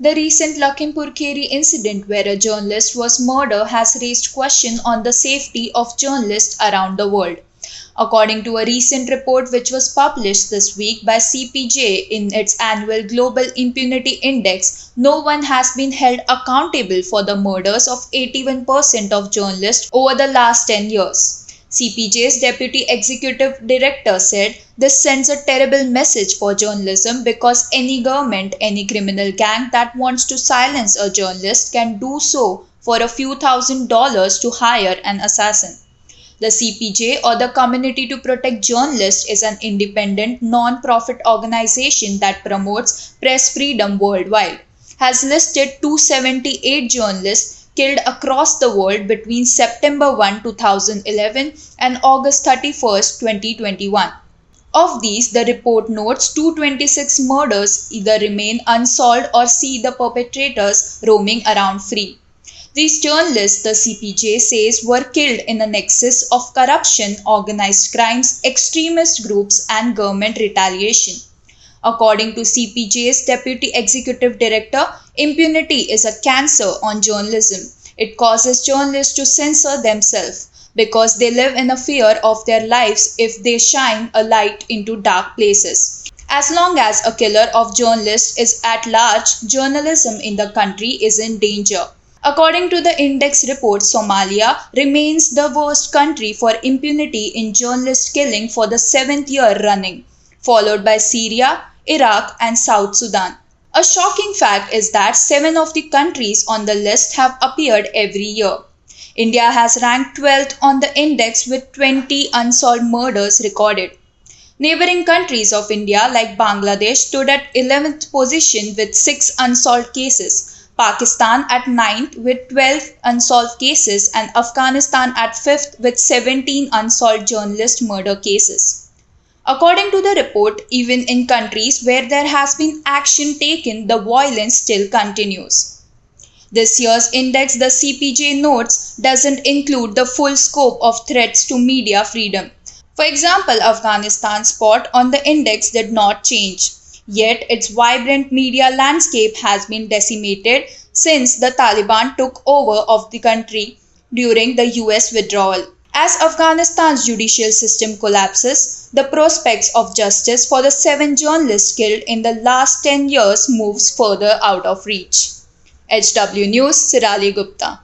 The recent Lakhimpur Kheri incident where a journalist was murdered has raised questions on the safety of journalists around the world. According to a recent report which was published this week by CPJ in its annual Global Impunity Index, no one has been held accountable for the murders of 81% of journalists over the last 10 years. CPJ's Deputy Executive Director said this sends a terrible message for journalism because any government, any criminal gang that wants to silence a journalist can do so for a few $1,000s to hire an assassin. The CPJ, or the Community to Protect Journalists, is an independent, non-profit organization that promotes press freedom worldwide, has listed 278 journalists killed across the world between September 1, 2011 and August 31, 2021. Of these, the report notes 226 murders either remain unsolved or see the perpetrators roaming around free. These journalists, the CPJ says, were killed in a nexus of corruption, organized crimes, extremist groups, and government retaliation. According to CPJ's Deputy Executive Director, impunity is a cancer on journalism. It causes journalists to censor themselves because they live in a fear of their lives if they shine a light into dark places. As long as a killer of journalists is at large, journalism in the country is in danger. According to the index report, Somalia remains the worst country for impunity in journalist killing for the 7th year running, followed by Syria, Iraq, and South Sudan. A shocking fact is that 7 of the countries on the list have appeared every year. India has ranked 12th on the index with 20 unsolved murders recorded. Neighboring countries of India like Bangladesh stood at 11th position with 6 unsolved cases. Pakistan at 9th with 12 unsolved cases and Afghanistan at 5th with 17 unsolved journalist murder cases. According to the report, even in countries where there has been action taken, the violence still continues. This year's index, the CPJ notes, doesn't include the full scope of threats to media freedom. For example, Afghanistan's spot on the index did not change. Yet its vibrant media landscape has been decimated since the Taliban took over of the country during the US withdrawal. As Afghanistan's judicial system collapses, the prospects of justice for the 7 journalists killed in the last 10 years moves further out of reach. HW News, Sirali Gupta.